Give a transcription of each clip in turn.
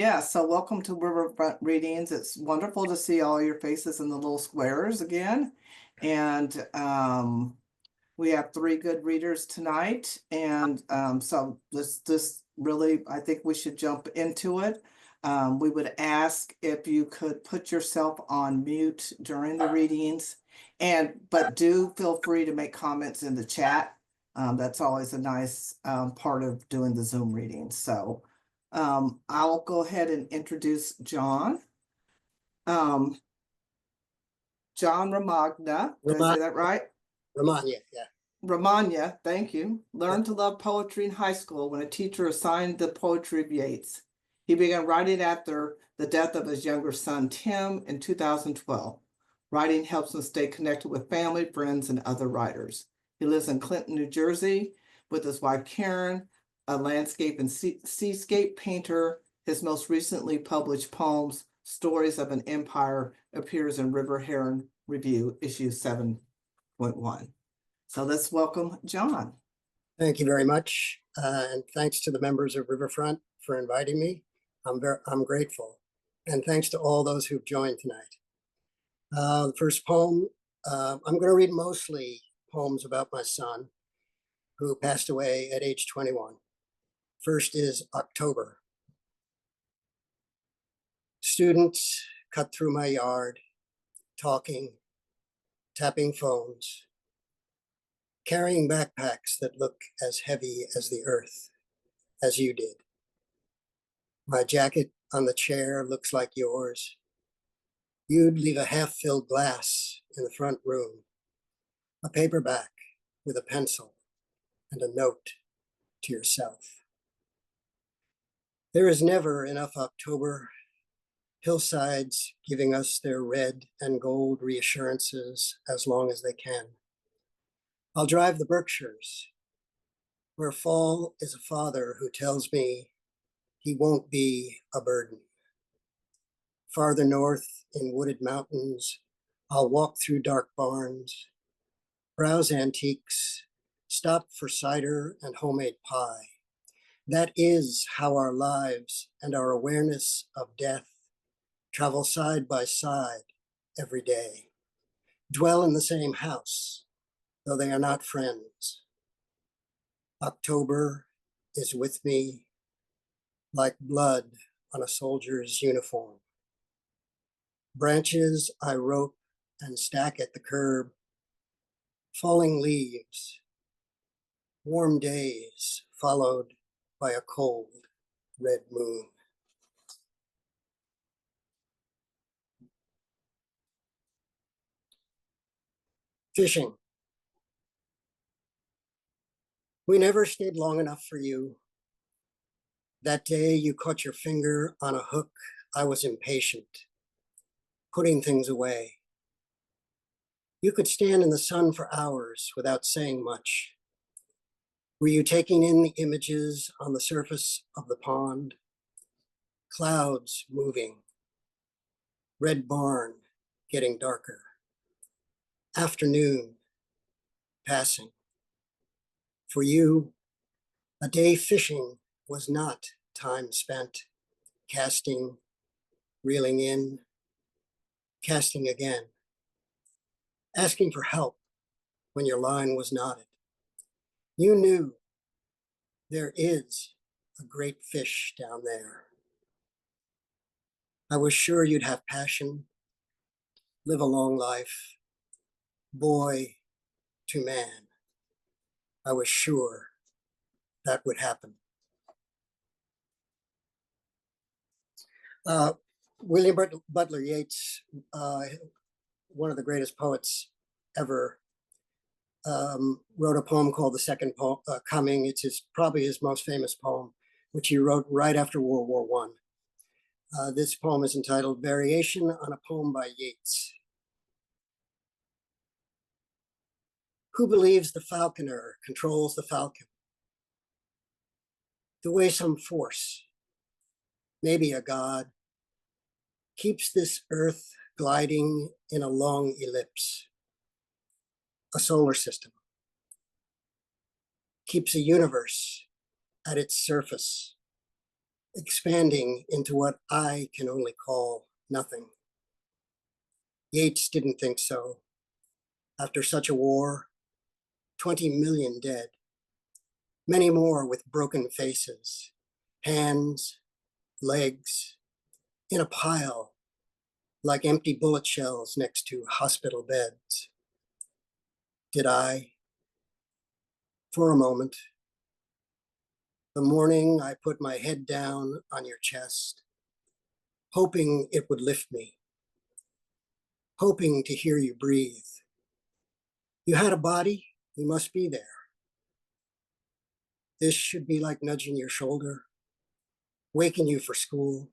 Yeah, so welcome to Riverfront Readings. It's wonderful to see all your faces in the little squares again. And we have three good readers tonight. And so this really, I think we should jump into it. We would ask if you could put yourself on mute during the readings, but do feel free to make comments in the chat. That's always a nice part of doing the Zoom readings. So I'll go ahead and introduce John. Um, John Romagna, did I say that right? Romagna, yeah. Romagna, thank you. Learned to love poetry in high school when a teacher assigned the poetry of Yeats. He began writing after the death of his younger son, Tim, in 2012. Writing helps him stay connected with family, friends, and other writers. He lives in Clinton, New Jersey, with his wife, Karen, a landscape and seascape painter. His most recently published poems, Stories of an Empire, appears in River Heron Review, issue 7.1. So let's welcome John. Thank you very much. And thanks to the members of Riverfront for inviting me. I'm grateful. And thanks to all those who've joined tonight. The first poem, I'm going to read mostly poems about my son, who passed away at age 21. First is October. Students cut through my yard, talking, tapping phones, carrying backpacks that look as heavy as the earth, as you did. My jacket on the chair looks like yours. You'd leave a half-filled glass in the front room, a paperback with a pencil and a note to yourself. There is never enough October, hillsides giving us their red and gold reassurances as long as they can. I'll drive the Berkshires, where fall is a father who tells me he won't be a burden. Farther north in wooded mountains, I'll walk through dark barns, browse antiques, stop for cider and homemade pie. That is how our lives and our awareness of death travel side by side every day, dwell in the same house, though they are not friends. October is with me like blood on a soldier's uniform. Branches I rope and stack at the curb, falling leaves, warm days followed by a cold red moon. Fishing. We never stayed long enough for you. That day you caught your finger on a hook, I was impatient, putting things away. You could stand in the sun for hours without saying much. Were you taking in the images on the surface of the pond? Clouds moving, red barn getting darker, afternoon passing. For you, a day fishing was not time spent casting, reeling in, casting again, asking for help when your line was knotted. You knew there is a great fish down there. I was sure you'd have passion, live a long life, boy to man. I was sure that would happen. William Butler Yeats, one of the greatest poets ever, wrote a poem called The Second Coming. It's probably his most famous poem, which he wrote right after World War I. This poem is entitled Variation on a Poem by Yeats. Who believes the falconer controls the falcon? The way some force, maybe a god, keeps this earth gliding in a long ellipse, a solar system, keeps a universe at its surface, expanding into what I can only call nothing. Yeats didn't think so. After such a war, 20 million dead, many more with broken faces, hands, legs, in a pile like empty bullet shells next to hospital beds. Did I, for a moment, the morning I put my head down on your chest, hoping it would lift me, hoping to hear you breathe. You had a body, you must be there. This should be like nudging your shoulder, waking you for school.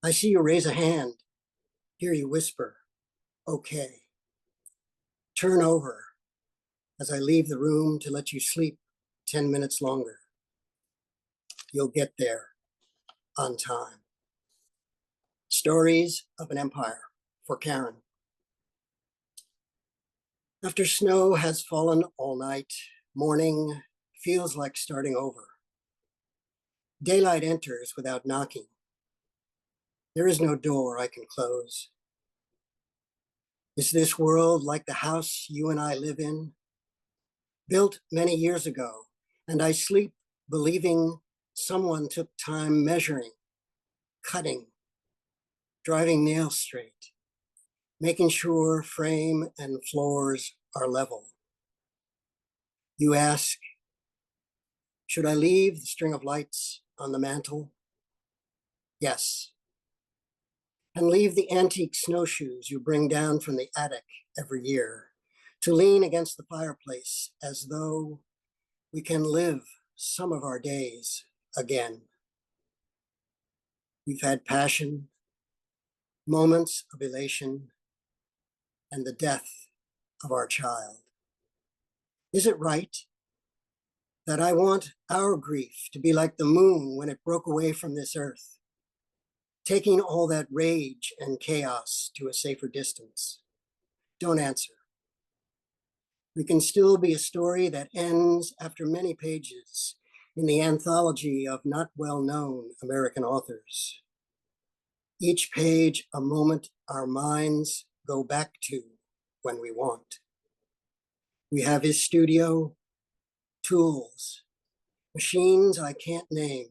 I see you raise a hand, hear you whisper, okay. Turn over as I leave the room to let you sleep 10 minutes longer. You'll get there on time. Stories of an Empire for Karen. After snow has fallen all night, morning feels like starting over. Daylight enters without knocking. There is no door I can close. Is this world like the house you and I live in? Built many years ago, and I sleep believing someone took time measuring, cutting, driving nails straight, making sure frame and floors are level. You ask, should I leave the string of lights on the mantle? Yes. And leave the antique snowshoes you bring down from the attic every year to lean against the fireplace as though we can live some of our days again. We've had passion, moments of elation, and the death of our child. Is it right that I want our grief to be like the moon when it broke away from this earth, taking all that rage and chaos to a safer distance? Don't answer. We can still be a story that ends after many pages in the anthology of not well-known American authors. Each page a moment our minds go back to when we want. We have his studio, tools, machines I can't name,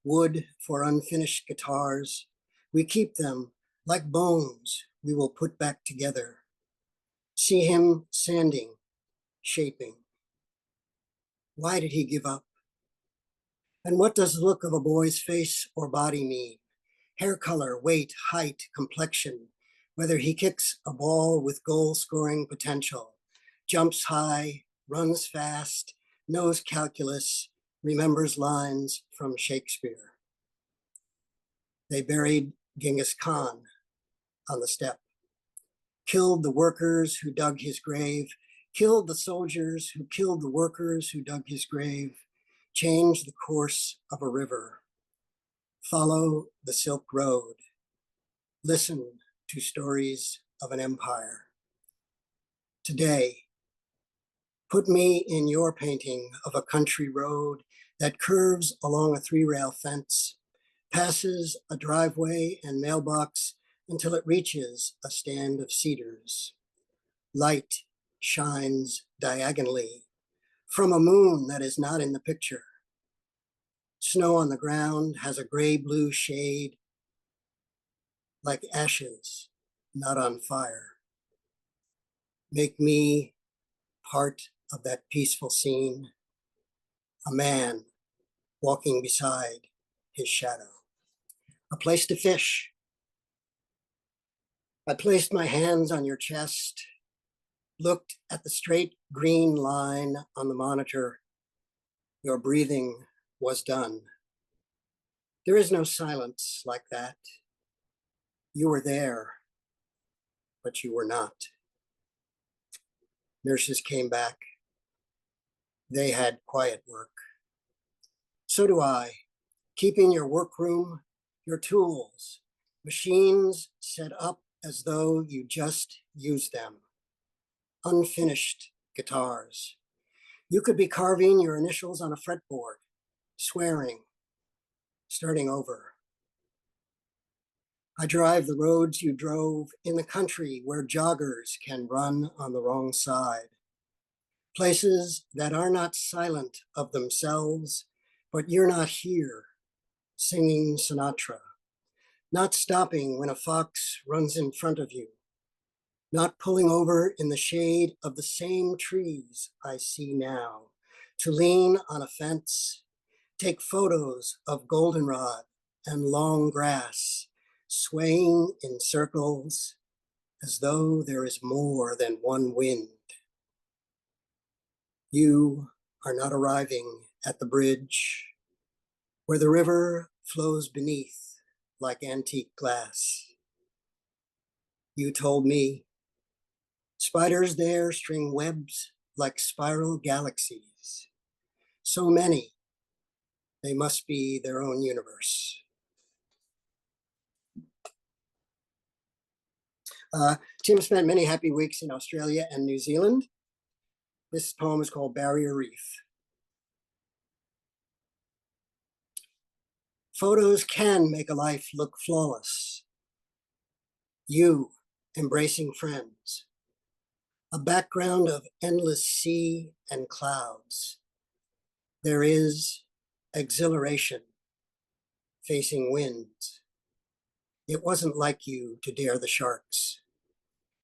wood for unfinished guitars. We keep them like bones we will put back together. See him sanding, shaping. Why did he give up? And what does the look of a boy's face or body mean? Hair color, weight, height, complexion, whether he kicks a ball with goal-scoring potential, jumps high, runs fast, knows calculus, remembers lines from Shakespeare. They buried Genghis Khan on the steppe, killed the workers who dug his grave, killed the soldiers who killed the workers who dug his grave, changed the course of a river, follow the Silk Road, listen to stories of an empire. Today, put me in your painting of a country road that curves along a 3-rail fence, passes a driveway and mailbox until it reaches a stand of cedars. Light shines diagonally from a moon that is not in the picture. Snow on the ground has a gray-blue shade, like ashes not on fire. Make me part of that peaceful scene, a man walking beside his shadow. A place to fish. I placed my hands on your chest, looked at the straight green line on the monitor. Your breathing was done. There is no silence like that. You were there, but you were not. Nurses came back. They had quiet work. So do I, keeping your workroom, your tools, machines set up as though you just used them. Unfinished guitars. You could be carving your initials on a fretboard, swearing, starting over. I drive the roads you drove in the country where joggers can run on the wrong side. Places that are not silent of themselves, but you're not here singing Sinatra, not stopping when a fox runs in front of you, not pulling over in the shade of the same trees I see now, to lean on a fence, take photos of goldenrod and long grass, swaying in circles as though there is more than one wind. You are not arriving at the bridge where the river flows beneath like antique glass. You told me spiders there string webs like spiral galaxies. So many, they must be their own universe. Tim spent many happy weeks in Australia and New Zealand. This poem is called Barrier Reef. Photos can make a life look flawless. You embracing friends, a background of endless sea and clouds. There is exhilaration facing winds. It wasn't like you to dare the sharks.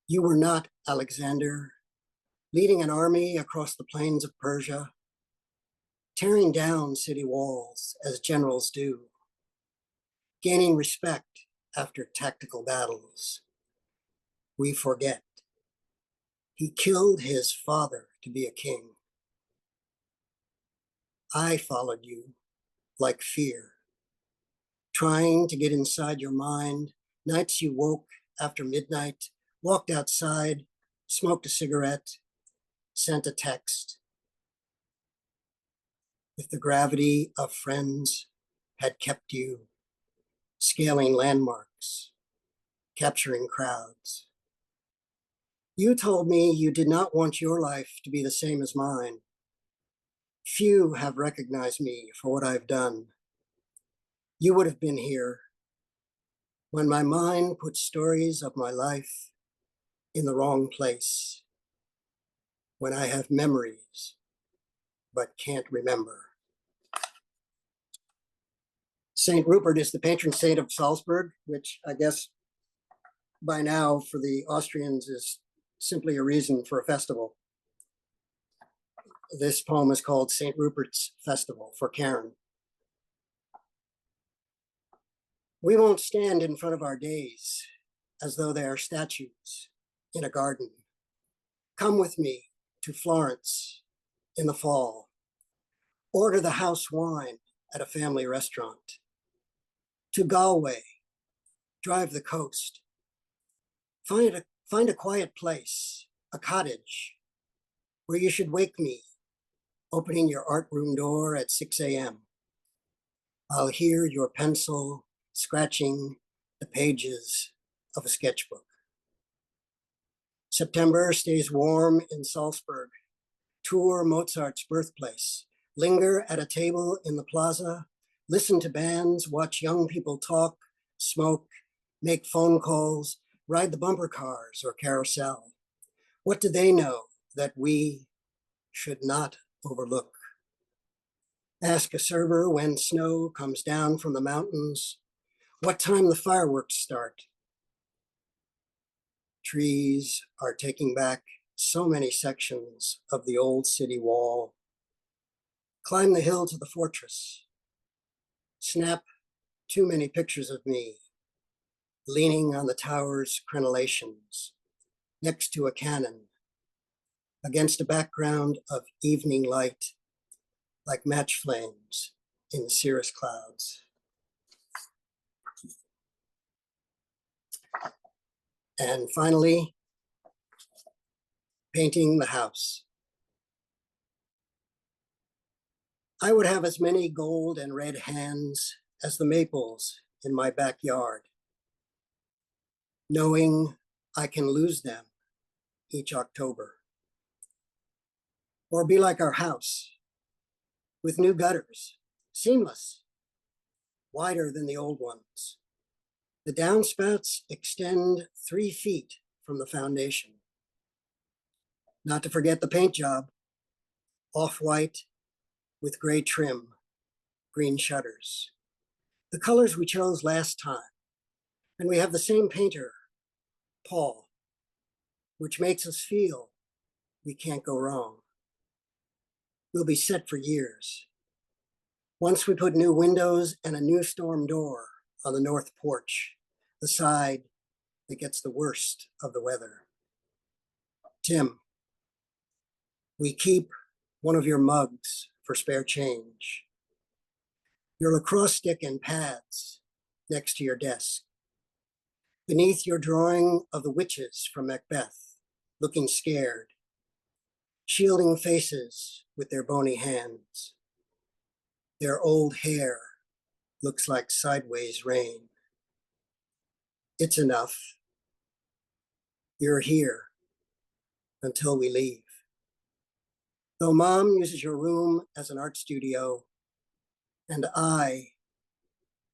You were not Alexander, leading an army across the plains of Persia, tearing down city walls as generals do, gaining respect after tactical battles. We forget. He killed his father to be a king. I followed you like fear, trying to get inside your mind. Nights you woke after midnight, walked outside, smoked a cigarette, sent a text. If the gravity of friends had kept you, scaling landmarks, capturing crowds. You told me you did not want your life to be the same as mine. Few have recognized me for what I've done. You would have been here when my mind put stories of my life in the wrong place, when I have memories but can't remember. St. Rupert is the patron saint of Salzburg, which I guess by now for the Austrians is simply a reason for a festival. This poem is called St. Rupert's Festival for Karen. We won't stand in front of our days as though they are statues in a garden. Come with me to Florence in the fall. Order the house wine at a family restaurant. To Galway, drive the coast. Find a quiet place, a cottage, where you should wake me, opening your art room door at 6 a.m. I'll hear your pencil scratching the pages of a sketchbook. September stays warm in Salzburg. Tour Mozart's birthplace. Linger at a table in the plaza. Listen to bands, watch young people talk, smoke, make phone calls, ride the bumper cars or carousel. What do they know that we should not overlook? Ask a server when snow comes down from the mountains, what time the fireworks start. Trees are taking back so many sections of the old city wall. Climb the hill to the fortress. Snap too many pictures of me, leaning on the tower's crenellations, next to a cannon, against a background of evening light, like match flames in the cirrus clouds. And finally, painting the house. I would have as many gold and red hands as the maples in my backyard, knowing I can lose them each October. Or be like our house, with new gutters, seamless, wider than the old ones. The downspouts extend 3 feet from the foundation. Not to forget the paint job, off-white with gray trim, green shutters. The colors we chose last time. And we have the same painter, Paul, which makes us feel we can't go wrong. We'll be set for years. Once we put new windows and a new storm door on the north porch, the side that gets the worst of the weather. Tim, we keep one of your mugs for spare change. Your lacrosse stick and pads next to your desk. Beneath your drawing of the witches from Macbeth, looking scared, shielding faces with their bony hands. Their old hair looks like sideways rain. It's enough. You're here until we leave. Though Mom uses your room as an art studio, and I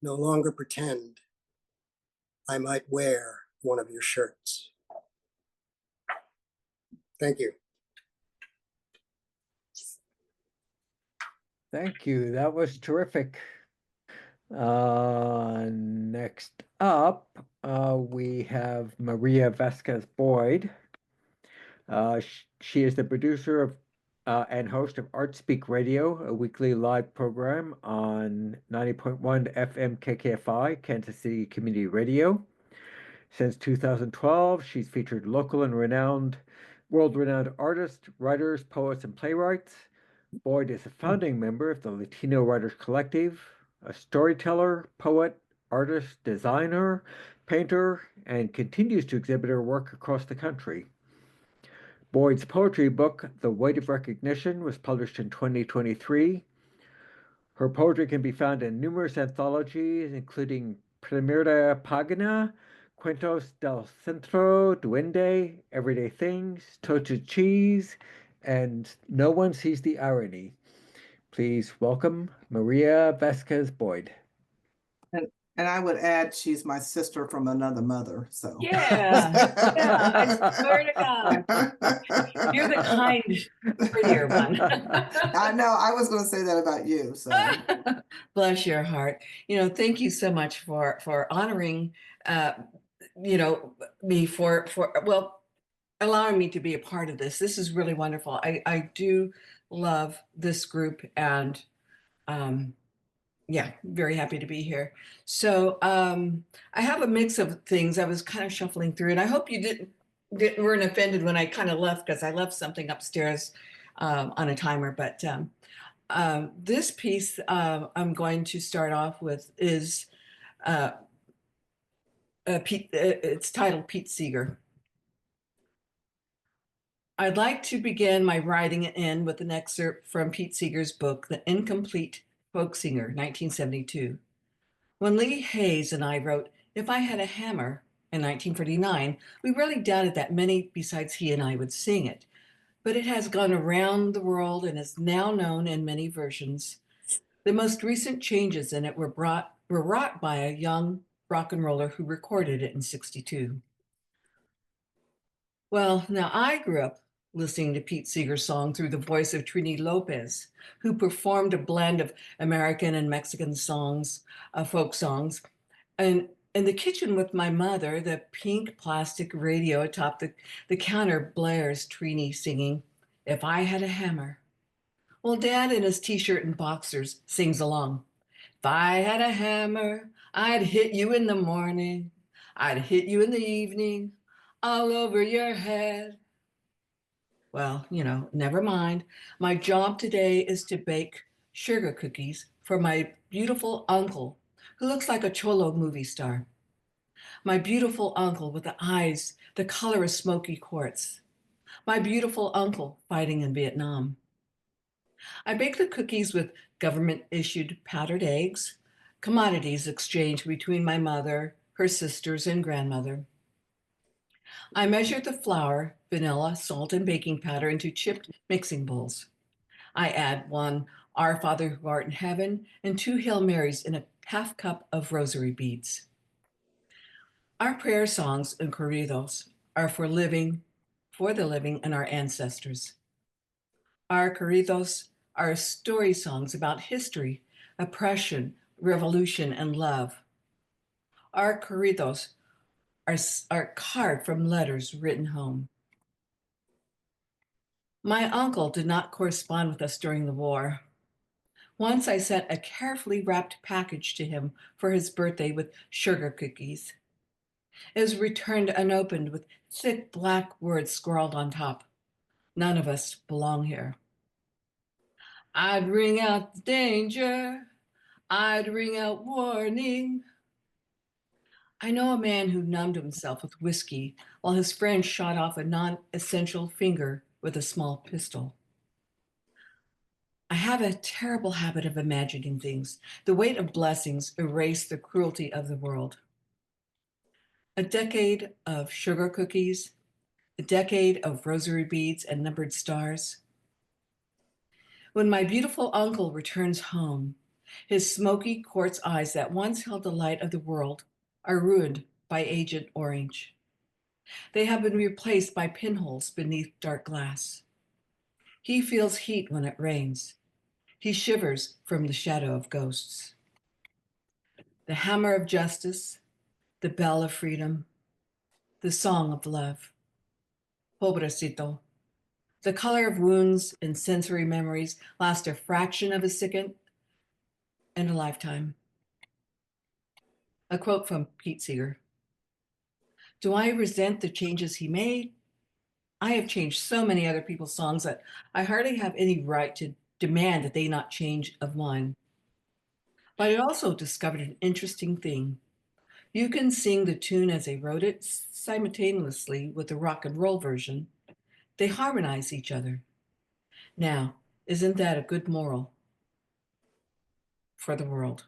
no longer pretend I might wear one of your shirts. Thank you. Thank you. That was terrific. Next up, we have Maria Vasquez Boyd. She is the producer of and host of Art Speak Radio, a weekly live program on 90.1 FM KKFI, Kansas City Community Radio. Since 2012, she's featured local and world-renowned artists, writers, poets, and playwrights. Boyd is a founding member of the Latino Writers Collective, a storyteller, poet, artist, designer, painter, and continues to exhibit her work across the country. Boyd's poetry book, The Weight of Recognition, was published in 2023. Her poetry can be found in numerous anthologies, including Primera Página, Cuentos del Centro, Duende, Everyday Things, Tocha Cheese, and No One Sees the Irony. Please welcome Maria Vasquez Boyd. And I would add, she's my sister from another mother, so. Yeah, I swear to God. You're the kind, prettier one. I know, I was gonna say that about you, so. Bless your heart. Thank you so much for honoring, me for allowing me to be a part of this. This is really wonderful. I do love this group, and yeah, very happy to be here. So I have a mix of things. I was kind of shuffling through, and I hope you weren't offended when I kind of left, because I left something upstairs on a timer. But this piece I'm going to start off with is it's titled Pete Seeger. I'd like to begin my writing in with an excerpt from Pete Seeger's book, The Incomplete Folk Singer, 1972. When Lee Hayes and I wrote If I Had a Hammer in 1949, we really doubted that many besides he and I would sing it. But it has gone around the world and is now known in many versions. The most recent changes in it were wrought by a young rock and roller who recorded it in 1962. Well, now I grew up listening to Pete Seeger's song through the voice of Trini Lopez, who performed a blend of American and Mexican songs, folk songs. And in the kitchen with my mother, the pink plastic radio atop the counter blares Trini singing, If I Had a Hammer. Well, Dad in his t-shirt and boxers sings along. If I had a hammer, I'd hit you in the morning. I'd hit you in the evening, all over your head. Well, never mind. My job today is to bake sugar cookies for my beautiful uncle, who looks like a Cholo movie star. My beautiful uncle with the eyes the color of smoky quartz. My beautiful uncle fighting in Vietnam. I bake the cookies with government-issued powdered eggs, commodities exchanged between my mother, her sisters, and grandmother. I measure the flour, vanilla, salt, and baking powder into chipped mixing bowls. I add 1 Our Father who art in heaven and 2 Hail Marys in a half cup of rosary beads. Our prayer songs and corridos are for the living and our ancestors. Our corridos are story songs about history, oppression, revolution, and love. Our corridos are carved from letters written home. My uncle did not correspond with us during the war. Once I sent a carefully wrapped package to him for his birthday with sugar cookies. It was returned unopened with thick black words scrawled on top. None of us belong here. I'd ring out the danger. I'd ring out warning. I know a man who numbed himself with whiskey while his friend shot off a non-essential finger with a small pistol. I have a terrible habit of imagining things. The weight of blessings erase the cruelty of the world. A decade of sugar cookies, a decade of rosary beads and numbered stars. When my beautiful uncle returns home, his smoky quartz eyes that once held the light of the world are ruined by Agent Orange. They have been replaced by pinholes beneath dark glass. He feels heat when it rains. He shivers from the shadow of ghosts. The hammer of justice, the bell of freedom, the song of love. Pobrecito. The color of wounds and sensory memories last a fraction of a second and a lifetime. A quote from Pete Seeger. Do I resent the changes he made? I have changed so many other people's songs that I hardly have any right to demand that they not change of mine. But I also discovered an interesting thing. You can sing the tune as they wrote it simultaneously with the rock and roll version. They harmonize each other. Now, isn't that a good moral for the world?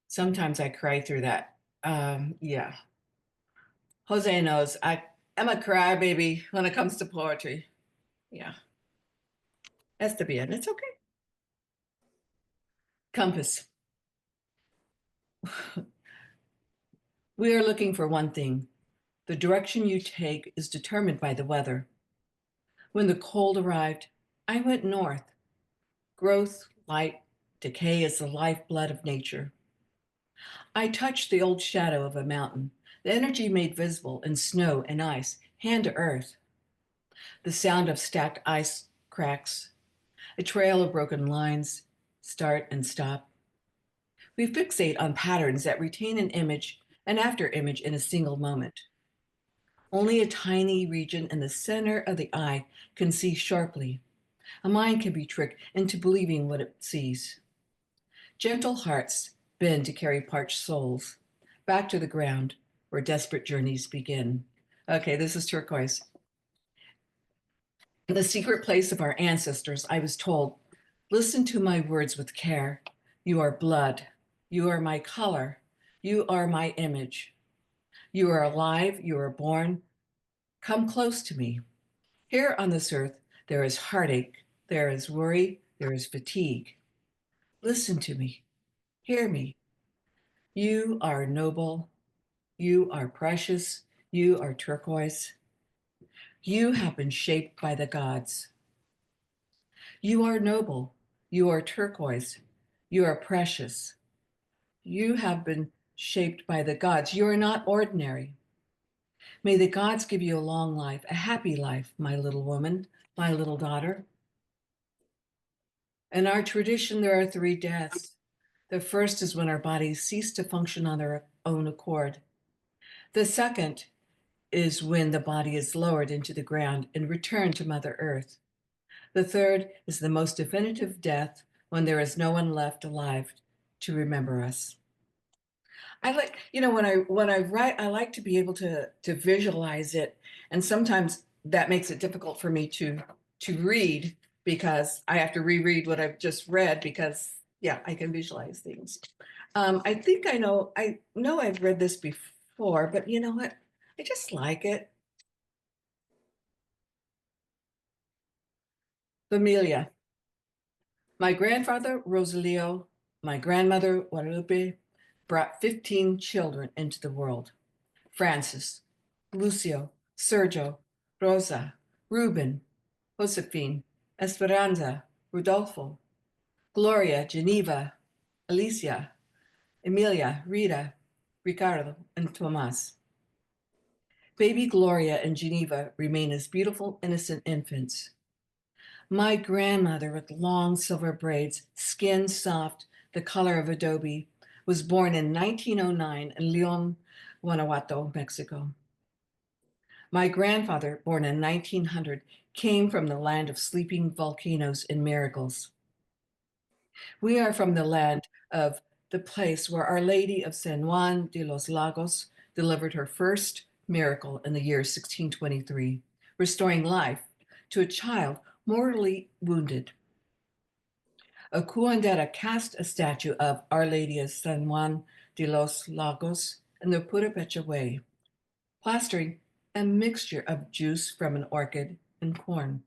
Sometimes I cry through that. Yeah. Jose knows I'm a crybaby when it comes to poetry. Yeah. Está bien. It's okay. Compass. We are looking for one thing. The direction you take is determined by the weather. When the cold arrived, I went north. Growth, light, decay is the lifeblood of nature. I touched the old shadow of a mountain, the energy made visible in snow and ice, hand to earth. The sound of stacked ice cracks, a trail of broken lines, start and stop. We fixate on patterns that retain an image, an after image in a single moment. Only a tiny region in the center of the eye can see sharply. A mind can be tricked into believing what it sees. Gentle hearts bend to carry parched souls back to the ground where desperate journeys begin. Okay, this is turquoise. In the secret place of our ancestors, I was told, listen to my words with care. You are blood. You are my color. You are my image. You are alive. You are born. Come close to me. Here on this earth, there is heartache. There is worry. There is fatigue. Listen to me. Hear me. You are noble. You are precious. You are turquoise. You have been shaped by the gods. You are noble. You are turquoise. You are precious. You have been shaped by the gods. You are not ordinary. May the gods give you a long life, a happy life, my little woman, my little daughter. In our tradition, there are 3 deaths. The first is when our bodies cease to function on their own accord. The second is when the body is lowered into the ground and returned to Mother Earth. The third is the most definitive death, when there is no one left alive to remember us. I like, when I write, I like to be able to visualize it, and sometimes that makes it difficult for me to read, because I have to reread what I've just read, because yeah, I can visualize things. I think I know I've read this before, but you know what? I just like it. Familia. My grandfather, Rosalio, my grandmother, Guadalupe, brought 15 children into the world. Francis, Lucio, Sergio, Rosa, Ruben, Josefine, Esperanza, Rodolfo, Gloria, Geneva, Alicia, Emilia, Rita, Ricardo, and Tomas. Baby Gloria and Geneva remain as beautiful, innocent infants. My grandmother, with long silver braids, skin soft, the color of adobe, was born in 1909 in Leon, Guanajuato, Mexico. My grandfather, born in 1900, came from the land of sleeping volcanoes and miracles. We are from the land of the place where Our Lady of San Juan de los Lagos delivered her first miracle in the year 1623, restoring life to a child mortally wounded. A curandera cast a statue of Our Lady of San Juan de los Lagos in the Purepecha Way, plastering a mixture of juice from an orchid and corn.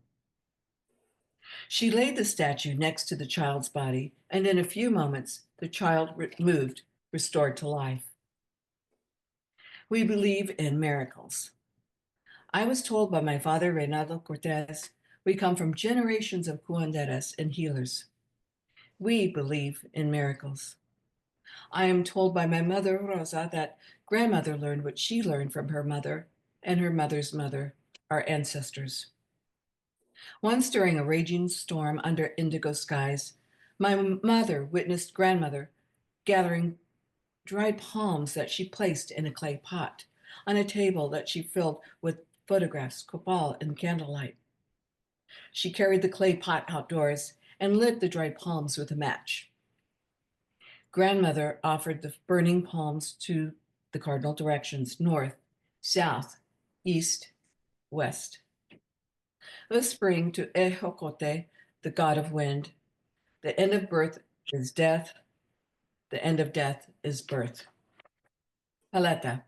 She laid the statue next to the child's body, and in a few moments, the child moved, restored to life. We believe in miracles. I was told by my father, Reynaldo Cortez, we come from generations of curanderas and healers. We believe in miracles. I am told by my mother, Rosa, that grandmother learned what she learned from her mother and her mother's mother, our ancestors. Once during a raging storm under indigo skies, my mother witnessed grandmother gathering dried palms that she placed in a clay pot on a table that she filled with photographs, copal, and candlelight. She carried the clay pot outdoors and lit the dried palms with a match. Grandmother offered the burning palms to the cardinal directions: north, south, east, west. Whispering to Ejocote, the god of wind, the end of birth is death, the end of death is birth. Paleta.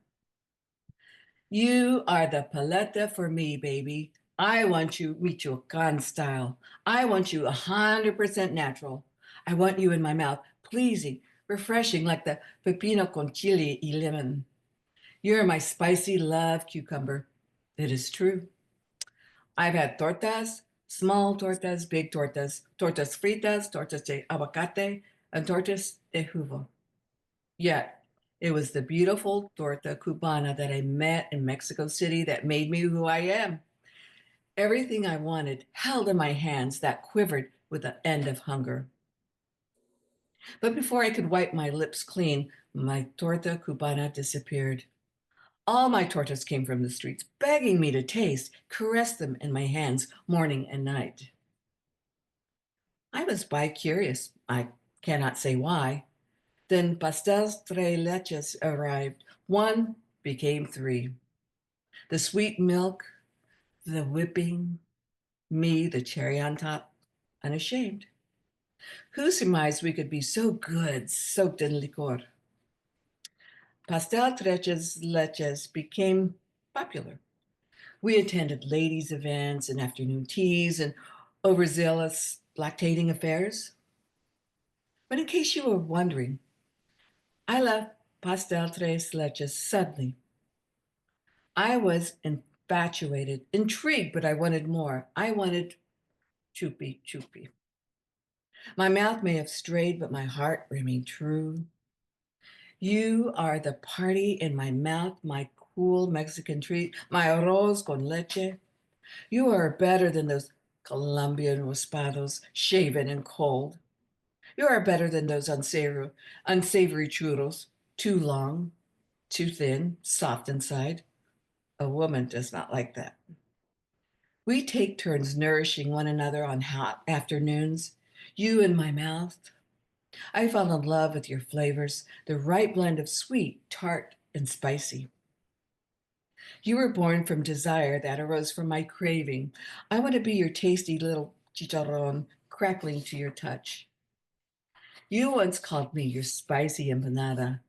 You are the paleta for me, baby. I want you Michoacan style. I want you 100% natural. I want you in my mouth, pleasing, refreshing like the pepino con chile y lemon. You're my spicy love cucumber. It is true. I've had tortas, small tortas, big tortas, tortas fritas, tortas de aguacate, and tortas de jugo. Yet, it was the beautiful torta cubana that I met in Mexico City that made me who I am. Everything I wanted held in my hands that quivered with the end of hunger. But before I could wipe my lips clean, my torta cubana disappeared. All my tortas came from the streets, begging me to taste, caress them in my hands morning and night. I was bi-curious. I cannot say why. Then pastels tres leches arrived. One became three. The sweet milk, the whipping, me, the cherry on top, unashamed. Who surmised we could be so good, soaked in liquor? Pastel tres leches became popular. We attended ladies' events and afternoon teas and overzealous lactating affairs. But in case you were wondering, I left Pastel Tres Leches suddenly. I was infatuated, intrigued, but I wanted more. I wanted chupi chupi. My mouth may have strayed, but my heart remained true. You are the party in my mouth, my cool Mexican treat, my arroz con leche. You are better than those Colombian raspados, shaven and cold. You are better than those unsavory churros, too long, too thin, soft inside. A woman does not like that. We take turns nourishing one another on hot afternoons, you in my mouth. I fell in love with your flavors, the right blend of sweet, tart, and spicy. You were born from desire that arose from my craving. I want to be your tasty little chicharron, crackling to your touch. You once called me your spicy empanada.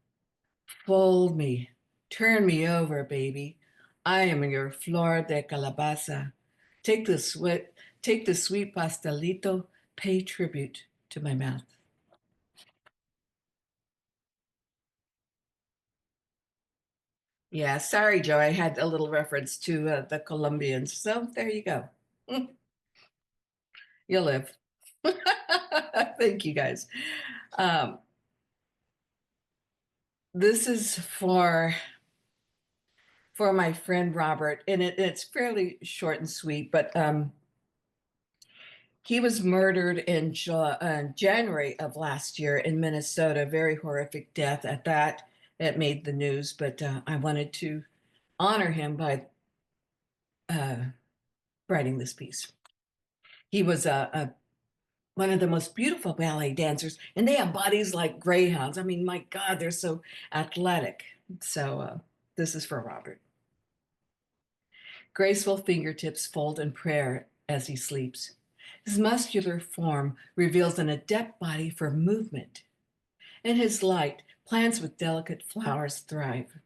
Fold me, turn me over, baby. I am your flor de calabaza. Take the sweet pastelito, pay tribute to my mouth. Yeah, sorry, Joe. I had a little reference to the Colombians. So there you go. You'll live. Thank you, guys. This is for my friend Robert, and it's fairly short and sweet, but he was murdered in January of last year in Minnesota. Very horrific death at that. It made the news, but I wanted to honor him by writing this piece. He was one of the most beautiful ballet dancers, and they have bodies like greyhounds. I mean, my God, they're so athletic. So this is for Robert. Graceful fingertips fold in prayer as he sleeps. His muscular form reveals an adept body for movement. In his light, plants with delicate flowers thrive.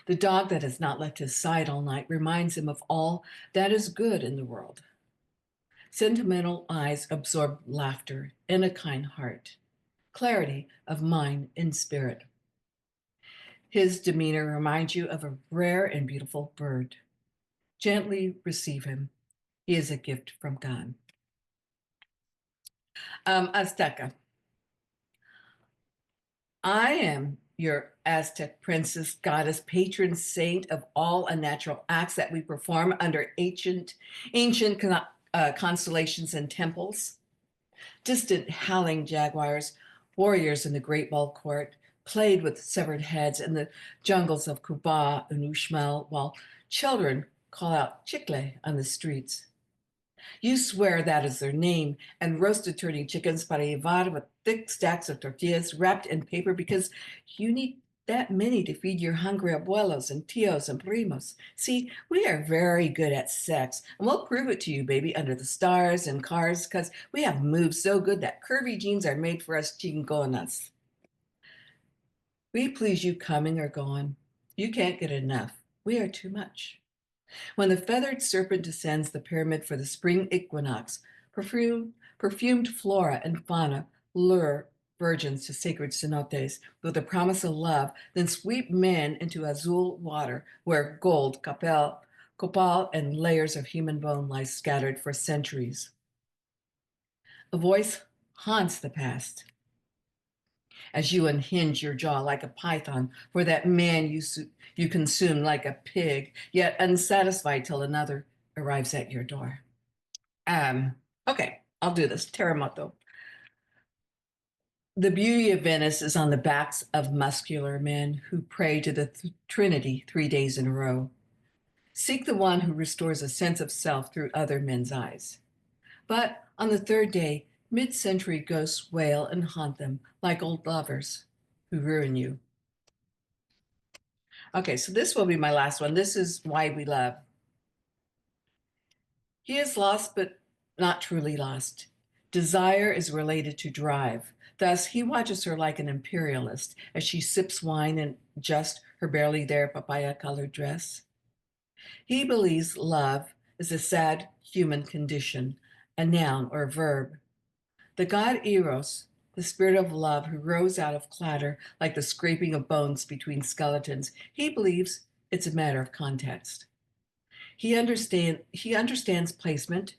The dog that has not left his side all night reminds him of all that is good in the world. Sentimental eyes absorb laughter in a kind heart, clarity of mind and spirit. His demeanor reminds you of a rare and beautiful bird. Gently receive him. He is a gift from God. Azteca. I am your Aztec princess, goddess, patron saint of all unnatural acts that we perform under ancient constellations and temples. Distant howling jaguars, warriors in the Great Wall Court, played with severed heads in the jungles of Cuba and Uxmal, while children call out chicle on the streets. You swear that is their name, and roasted turning chickens para llevar with thick stacks of tortillas wrapped in paper because you need that many to feed your hungry abuelos and tios and primos. See, we are very good at sex, and we'll prove it to you, baby, under the stars and cars, because we have moves so good that curvy jeans are made for us chingonas. We please you coming or going. You can't get enough. We are too much. When the feathered serpent descends the pyramid for the spring equinox, perfumed flora and fauna lure virgins to sacred cenotes with the promise of love, then sweep men into azul water where gold, copal, and layers of human bone lie scattered for centuries. A voice haunts the past as you unhinge your jaw like a python for that man you consume like a pig, yet unsatisfied till another arrives at your door. Okay, I'll do this. Terremoto. The beauty of Venice is on the backs of muscular men who pray to the Trinity 3 days in a row. Seek the one who restores a sense of self through other men's eyes. But on the third day, mid-century ghosts wail and haunt them like old lovers who ruin you. Okay, so this will be my last one. This is Why We Love. He is lost, but not truly lost. Desire is related to drive. Thus, he watches her like an imperialist as she sips wine in just her barely there papaya-colored dress. He believes love is a sad human condition, a noun or verb. The god Eros, the spirit of love who rose out of clatter like the scraping of bones between skeletons, he believes it's a matter of context. He understands placement,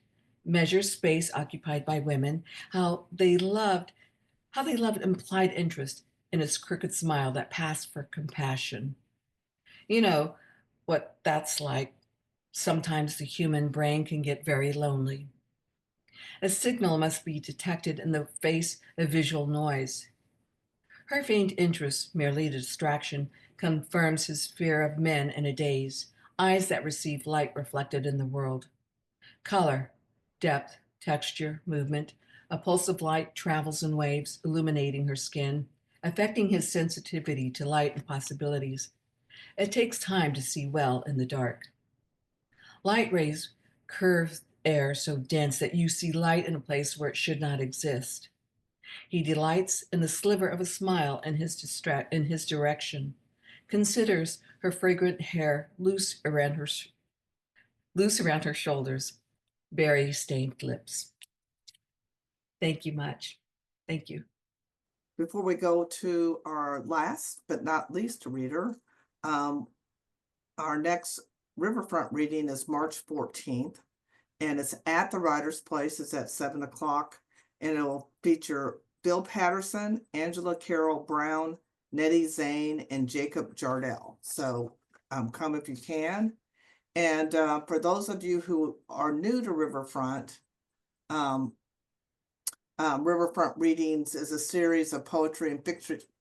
measures space occupied by women, how they loved implied interest in its crooked smile that passed for compassion. You know what that's like. Sometimes the human brain can get very lonely. A signal must be detected in the face of visual noise. Her faint interest, merely a distraction, confirms his fear of men in a daze, eyes that receive light reflected in the world. Color, depth, texture, movement, a pulse of light travels in waves, illuminating her skin, affecting his sensitivity to light and possibilities. It takes time to see well in the dark. Light rays curve air so dense that you see light in a place where it should not exist. He delights in the sliver of a smile in his direction, considers her fragrant hair loose around her shoulders, berry-stained lips. Thank you much. Thank you. Before we go to our last but not least reader, our next Riverfront reading is March 14th, and it's at the Writer's Place. It's at 7 o'clock, and it will feature Bill Patterson, Angela Carroll Brown, Nettie Zane, and Jacob Jardell. So come if you can. And for those of you who are new to Riverfront, Riverfront Readings is a series of poetry and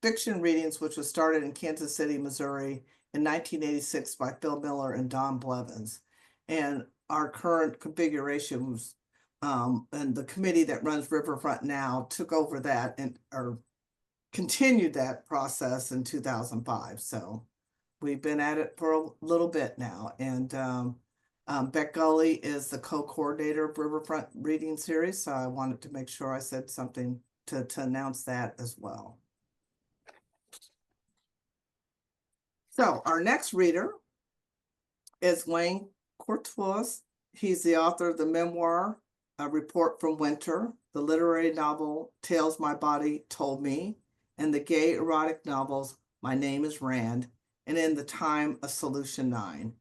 fiction readings, which was started in Kansas City, Missouri in 1986 by Phil Miller and Don Blevins. And our current configuration was, and the committee that runs Riverfront now took over that or continued that process in 2005. So we've been at it for a little bit now. And Beck Gully is the co-coordinator of Riverfront Reading Series, so I wanted to make sure I said something to announce that as well. So our next reader is Wayne Courtois. He's the author of the memoir, A Report from Winter, the literary novel Tales My Body Told Me, and the gay erotic novels My Name is Rand, and In the Time of Solution 9.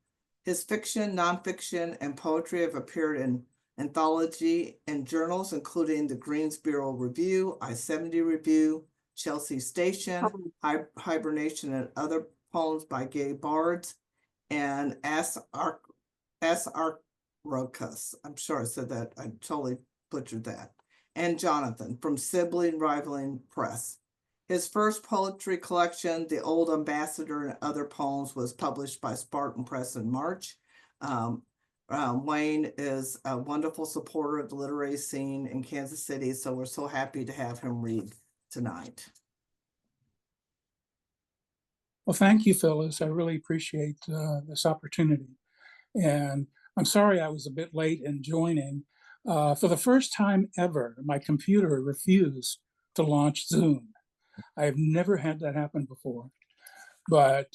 His fiction, nonfiction, and poetry have appeared in anthology and journals, including the Greensboro Review, I-70 Review, Chelsea Station, Hibernation, and Other Poems by Gay Bards, and S. Arcus. I'm sure I said that. I totally butchered that. And Jonathan from Sibling Rivaling Press. His first poetry collection, The Old Ambassador and Other Poems, was published by Spartan Press in March. Wayne is a wonderful supporter of the literary scene in Kansas City, so we're so happy to have him read tonight. Well, thank you, Phyllis. I really appreciate this opportunity. And I'm sorry I was a bit late in joining. For the first time ever, my computer refused to launch Zoom. I have never had that happen before. But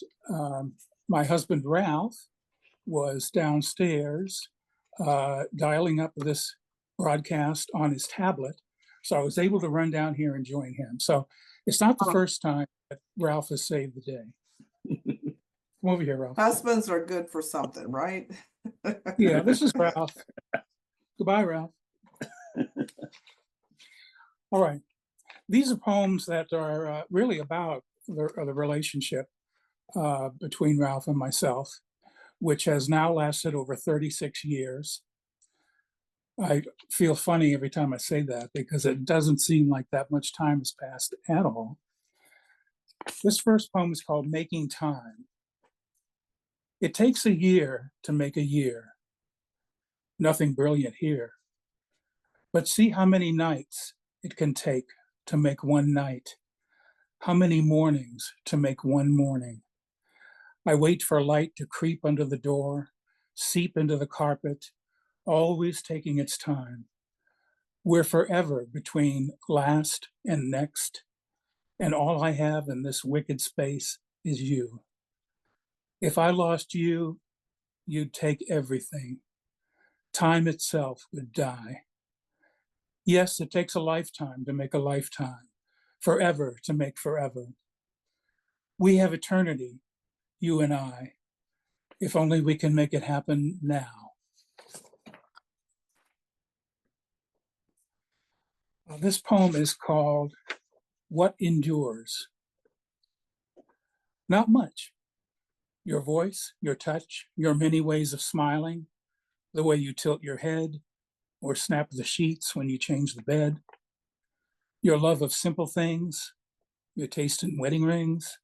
my husband, Ralph, was downstairs dialing up this broadcast on his tablet. So I was able to run down here and join him. So it's not the first time that Ralph has saved the day. Come over here, Ralph. Husbands are good for something, right? Yeah, this is Ralph. Goodbye, Ralph. All right. These are poems that are really about the relationship between Ralph and myself, which has now lasted over 36 years. I feel funny every time I say that because it doesn't seem like that much time has passed at all. This first poem is called Making Time. It takes a year to make a year. Nothing brilliant here. But see how many nights it can take to make one night. How many mornings to make one morning. I wait for light to creep under the door, seep into the carpet, always taking its time. We're forever between last and next, and all I have in this wicked space is you. If I lost you, you'd take everything. Time itself would die. Yes, it takes a lifetime to make a lifetime, forever to make forever. We have eternity, you and I, if only we can make it happen now. This poem is called What Endures? Not much. Your voice, your touch, your many ways of smiling, the way you tilt your head or snap the sheets when you change the bed, your love of simple things, your taste in wedding rings.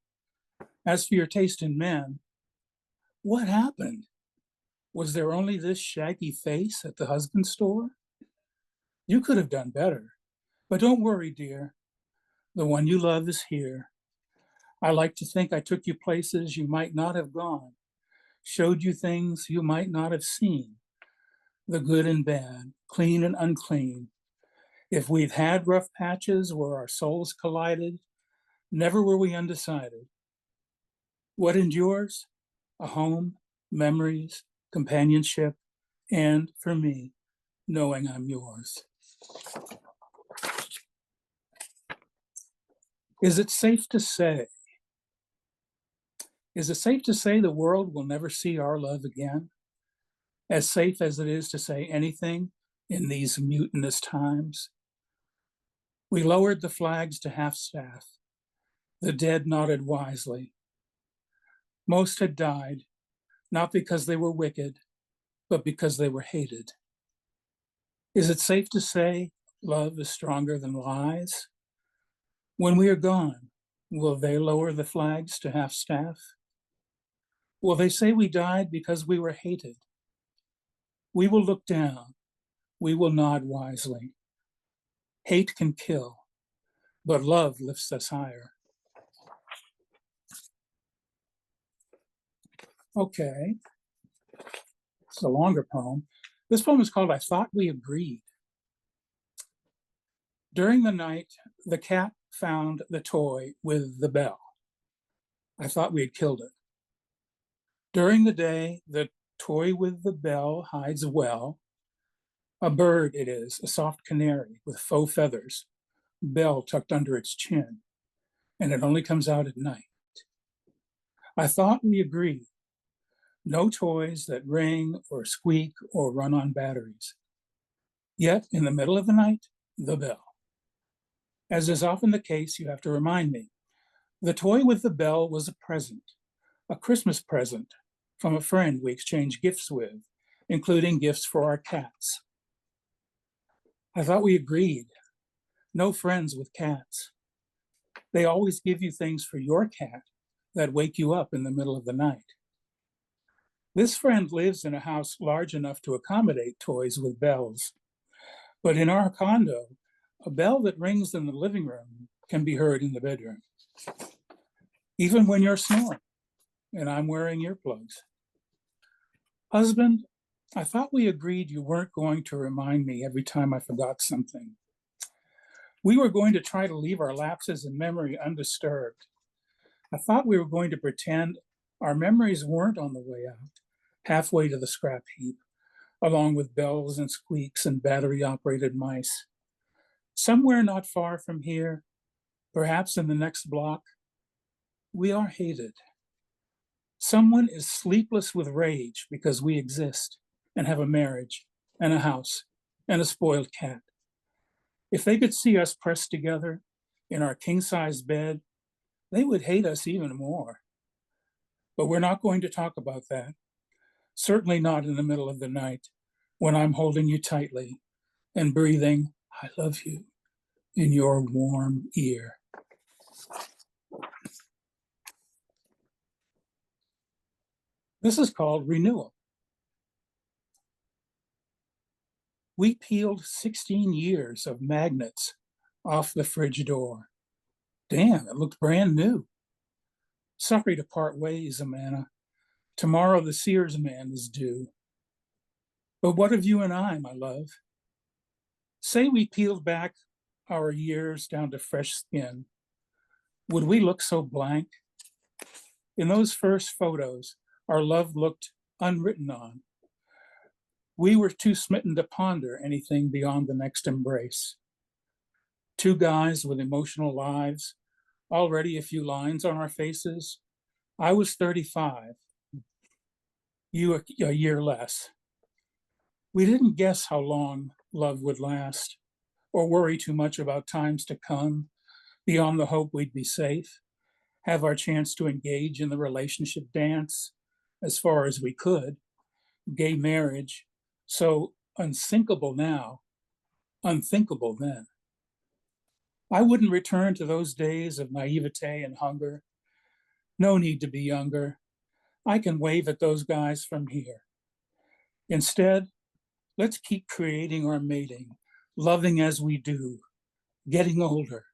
As for your taste in men, what happened? Was there only this shaggy face at the husband store? You could have done better, but don't worry, dear. The one you love is here. I like to think I took you places you might not have gone, showed you things you might not have seen, the good and bad, clean and unclean. If we've had rough patches where our souls collided, never were we undecided. What endures? A home, memories, companionship, and for me, knowing I'm yours. Is it safe to say? Is it safe to say the world will never see our love again? As safe as it is to say anything in these mutinous times? We lowered the flags to half-staff. The dead nodded wisely. Most had died, not because they were wicked, but because they were hated. Is it safe to say love is stronger than lies? When we are gone, will they lower the flags to half-staff? Will they say we died because we were hated? We will look down. We will nod wisely. Hate can kill, but love lifts us higher. Okay, it's a longer poem. This poem is called I Thought We Agreed. During the night, the cat found the toy with the bell. I thought we had killed it. During the day, the toy with the bell hides well. A bird it is, a soft canary with faux feathers, bell tucked under its chin, and it only comes out at night. I thought we agreed. No toys that ring or squeak or run on batteries. Yet, in the middle of the night, the bell. As is often the case, you have to remind me. The toy with the bell was a present, a Christmas present from a friend we exchanged gifts with, including gifts for our cats. I thought we agreed. No friends with cats. They always give you things for your cat that wake you up in the middle of the night. This friend lives in a house large enough to accommodate toys with bells. But in our condo, a bell that rings in the living room can be heard in the bedroom, even when you're snoring and I'm wearing earplugs. Husband, I thought we agreed you weren't going to remind me every time I forgot something. We were going to try to leave our lapses in memory undisturbed. I thought we were going to pretend our memories weren't on the way out, halfway to the scrap heap, along with bells and squeaks and battery-operated mice. Somewhere not far from here, perhaps in the next block, we are hated. Someone is sleepless with rage because we exist and have a marriage and a house and a spoiled cat. If they could see us pressed together in our king-size bed, they would hate us even more. But we're not going to talk about that. Certainly not in the middle of the night when I'm holding you tightly and breathing, I love you, in your warm ear. This is called Renewal. We peeled 16 years of magnets off the fridge door. Damn, it looked brand new. Sorry to part ways, Amanda. Tomorrow the Sears man is due. But what of you and I, my love? Say we peeled back our years down to fresh skin. Would we look so blank? In those first photos, our love looked unwritten on. We were too smitten to ponder anything beyond the next embrace. Two guys with emotional lives, already a few lines on our faces. I was 35, you a year less. We didn't guess how long love would last, or worry too much about times to come, beyond the hope we'd be safe, have our chance to engage in the relationship dance as far as we could, gay marriage, so unsinkable now, unthinkable then. I wouldn't return to those days of naivete and hunger. No need to be younger. I can wave at those guys from here. Instead, let's keep creating our mating, loving as we do, getting older,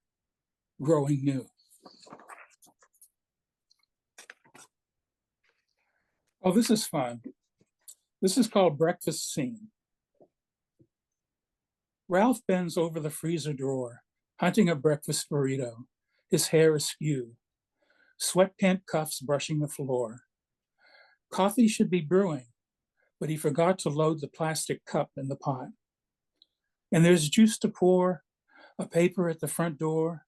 growing new. Oh, this is fun. This is called Breakfast Scene. Ralph bends over the freezer drawer, hunting a breakfast burrito, his hair askew, sweatpant cuffs brushing the floor. Coffee should be brewing, but he forgot to load the plastic cup in the pot. And there's juice to pour, a paper at the front door.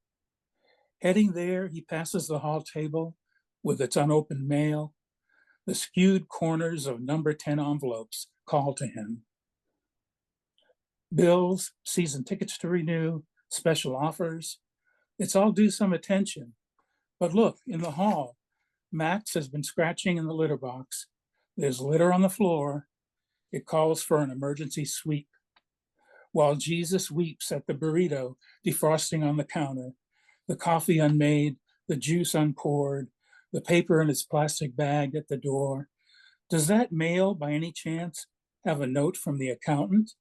Heading there, he passes the hall table with its unopened mail. The skewed corners of number 10 envelopes call to him. Bills, season tickets to renew, special offers. It's all due some attention. But look, in the hall, Max has been scratching in the litter box. There's litter on the floor. It calls for an emergency sweep. While Jesus weeps at the burrito defrosting on the counter, the coffee unmade, the juice unpoured, the paper in its plastic bag at the door. Does that mail, by any chance, have a note from the accountant?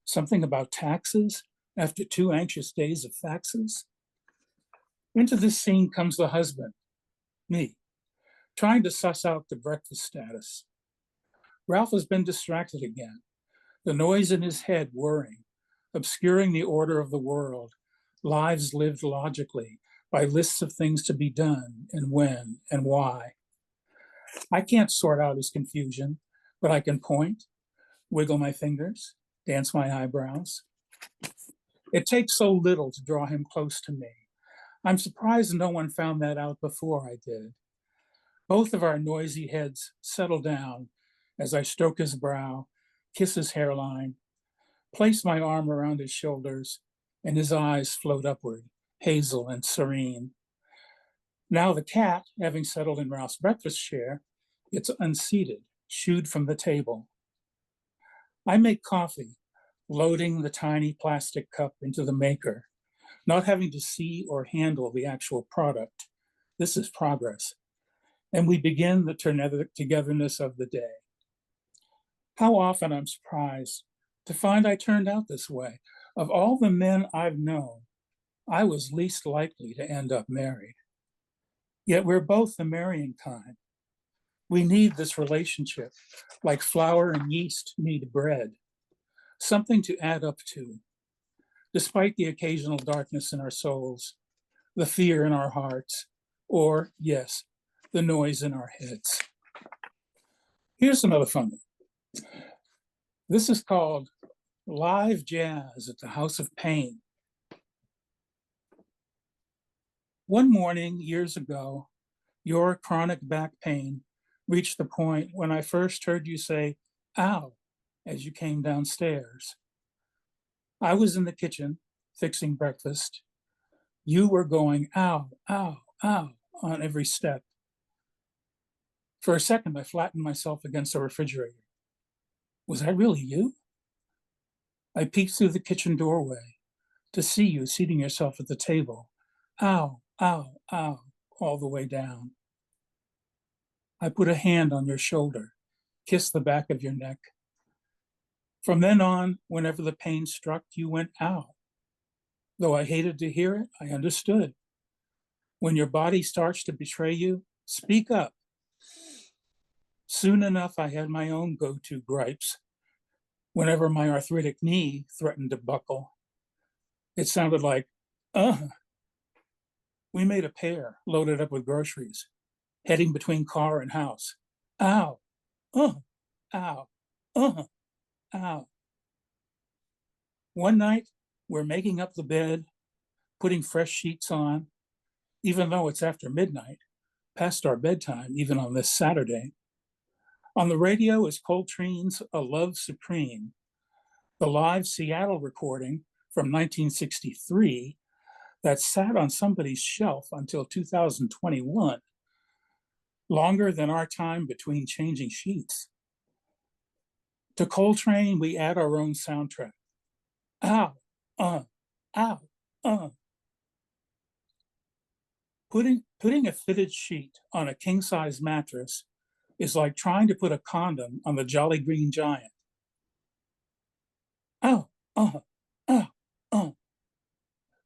Something about taxes after 2 anxious days of faxes? Into this scene comes the husband, me, trying to suss out the breakfast status. Ralph has been distracted again, the noise in his head whirring, obscuring the order of the world, lives lived logically by lists of things to be done and when and why. I can't sort out his confusion, but I can point, wiggle my fingers, dance my eyebrows. It takes so little to draw him close to me. I'm surprised no one found that out before I did. Both of our noisy heads settle down as I stroke his brow, kiss his hairline, place my arm around his shoulders, and his eyes float upward, hazel and serene. Now the cat, having settled in Ralph's breakfast chair, gets unseated, shooed from the table. I make coffee, loading the tiny plastic cup into the maker, not having to see or handle the actual product. This is progress. And we begin the togetherness of the day. How often I'm surprised to find I turned out this way. Of all the men I've known, I was least likely to end up married. Yet we're both the marrying kind. We need this relationship, like flour and yeast need bread, something to add up to. Despite the occasional darkness in our souls, the fear in our hearts, or, yes, the noise in our heads. Here's another fun one. This is called Live Jazz at the House of Pain. One morning years ago, your chronic back pain reached the point when I first heard you say, ow, as you came downstairs. I was in the kitchen fixing breakfast. You were going, ow, ow, ow, on every step. For a second, I flattened myself against the refrigerator. Was that really you? I peeked through the kitchen doorway to see you seating yourself at the table. Ow, ow, ow, all the way down. I put a hand on your shoulder, kissed the back of your neck. From then on, whenever the pain struck, you went, ow. Though I hated to hear it, I understood. When your body starts to betray you, speak up. Soon enough, I had my own go-to gripes. Whenever my arthritic knee threatened to buckle, it sounded like, We made a pair loaded up with groceries, heading between car and house. Ow, ow, ow. One night, we're making up the bed, putting fresh sheets on, even though it's after midnight, past our bedtime, even on this Saturday. On the radio is Coltrane's A Love Supreme, the live Seattle recording from 1963 that sat on somebody's shelf until 2021, longer than our time between changing sheets. To Coltrane, we add our own soundtrack. Ow, ow. Putting a fitted sheet on a king-size mattress is like trying to put a condom on the Jolly Green Giant. Ow.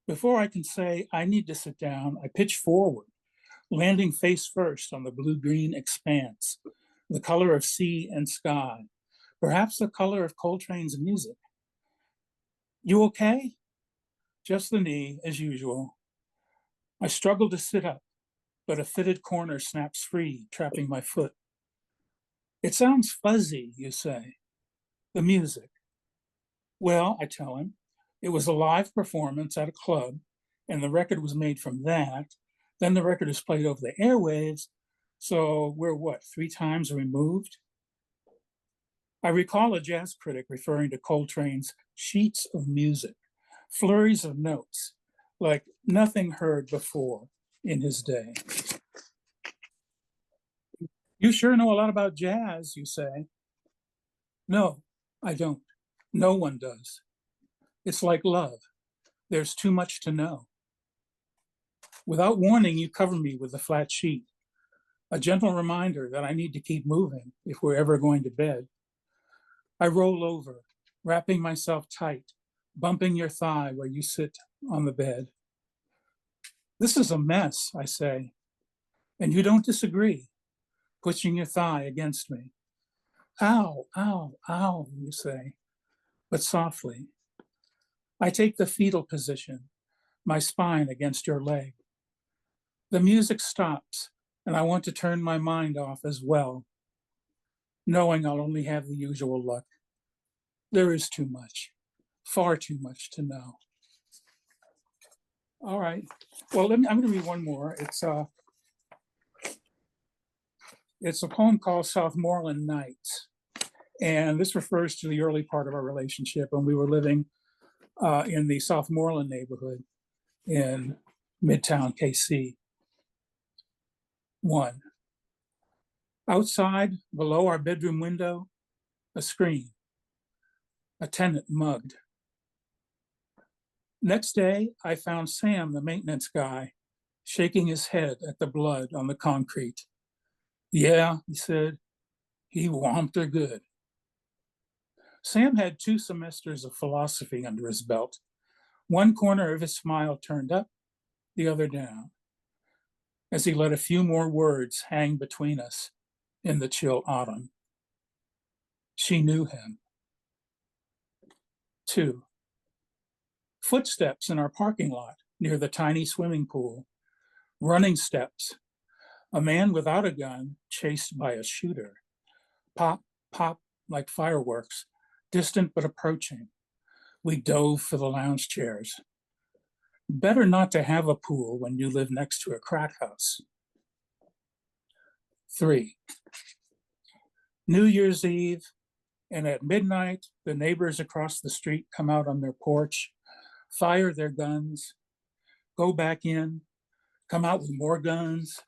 Before I can say I need to sit down, I pitch forward, landing face first on the blue-green expanse, the color of sea and sky, perhaps the color of Coltrane's music. You okay? Just the knee, as usual. I struggle to sit up, but a fitted corner snaps free, trapping my foot. It sounds fuzzy, you say. The music. Well, I tell him, it was a live performance at a club, and the record was made from that Then the record is played over the airwaves. So we're what, 3 times removed? I recall a jazz critic referring to Coltrane's sheets of music, flurries of notes, like nothing heard before in his day. You sure know a lot about jazz, you say. No, I don't. No one does. It's like love. There's too much to know. Without warning, you cover me with a flat sheet, a gentle reminder that I need to keep moving if we're ever going to bed. I roll over, wrapping myself tight, bumping your thigh where you sit on the bed. This is a mess, I say, and you don't disagree, pushing your thigh against me. Ow, ow, ow, you say, but softly. I take the fetal position, my spine against your leg. The music stops, and I want to turn my mind off as well, knowing I'll only have the usual luck. There is too much, far too much to know. All right. Well, I'm going to read one more. It's a poem called Southmoreland Nights. And this refers to the early part of our relationship when we were living in the Southmoreland neighborhood in Midtown, KC. 1. Outside, below our bedroom window, a screen, a tenant mugged. Next day, I found Sam, the maintenance guy, shaking his head at the blood on the concrete. Yeah, he said, he whomped her good. Sam had 2 semesters of philosophy under his belt. One corner of his smile turned up, the other down, as he let a few more words hang between us in the chill autumn. She knew him. 2. Footsteps in our parking lot near the tiny swimming pool. Running steps. A man without a gun chased by a shooter. Pop, pop, like fireworks, distant but approaching. We dove for the lounge chairs. Better not to have a pool when you live next to a crack house. 3. New Year's Eve, and at midnight, the neighbors across the street come out on their porch, fire their guns, go back in, come out with more guns,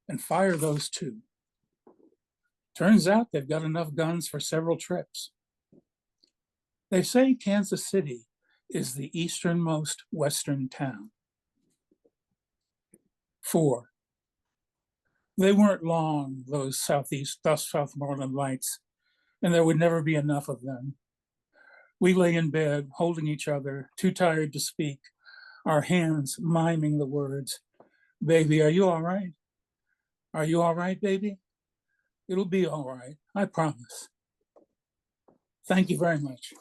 and fire those too. Turns out they've got enough guns for several trips. They say Kansas City is the easternmost Western town. 4. They weren't long, those Southmoreland lights, and there would never be enough of them. We lay in bed, holding each other, too tired to speak, our hands miming the words, baby, are you all right? Are you all right, baby? It'll be all right, I promise. Thank you very much.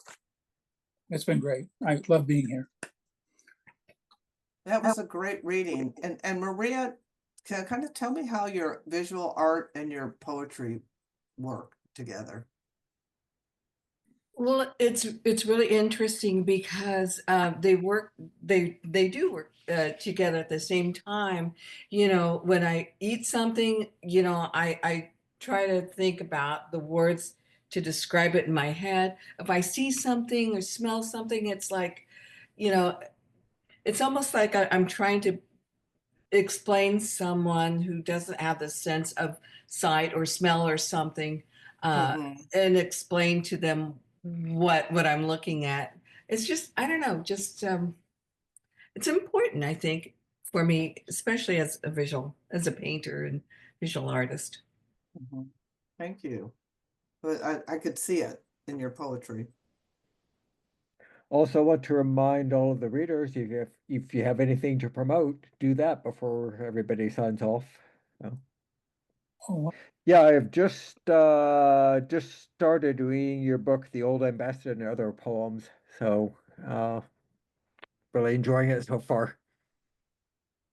It's been great. I love being here. That was a great reading. And Maria, can kind of tell me how your visual art and your poetry work together? Well, it's really interesting because they do work together at the same time. You know, when I eat something, you know, I try to think about the words to describe it in my head. If I see something or smell something, it's like, you know, it's almost like I'm trying to explain someone who doesn't have the sense of sight or smell or something, Mhm. and explain to them what I'm looking at. It's just, I don't know, just it's important, I think, for me, especially as a painter and visual artist. Mhm. Thank you. But I could see it in your poetry. Also, want to remind all of the readers, if you have anything to promote, do that before everybody signs off. So, Oh, yeah, I've just started reading your book, The Old Ambassador and Other Poems. So, really enjoying it so far.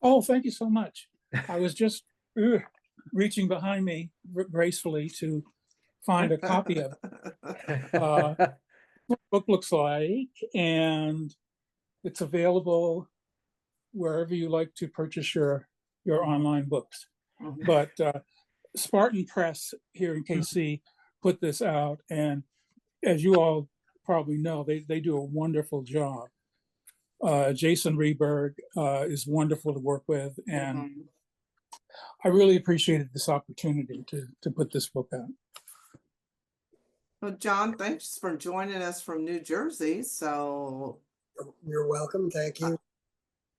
oh, thank you so much. I was just reaching behind me gracefully to find a copy of it. What the book looks like, and it's available wherever you like to purchase your your online books. Mhm. But Spartan Press here in KC put this out, and as you all probably know, they do a wonderful job. Jason Reberg is wonderful to work with, and Mhm. I really appreciated this opportunity to put this book out. Well, John, thanks for joining us from New Jersey. So You're welcome. Thank you.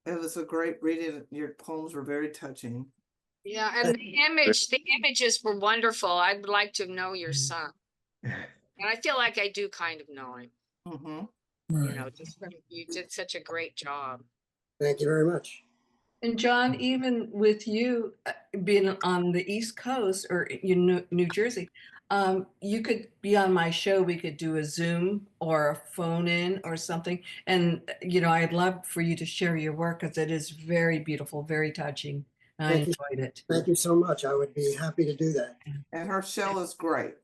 it was a great reading. Your poems were very touching. Yeah, and the images were wonderful. I would like to know your son. And I feel like I do kind of know him. Mhm. You know, just you did such a great job. Thank you very much. And John, even with you being on the East Coast or New Jersey, you could be on my show. We could do a Zoom or a phone in or something. And, I'd love for you to share your work because it is very beautiful, very touching. I Thank you. enjoyed it. Thank you so much. I would be happy to do that. And her show is great.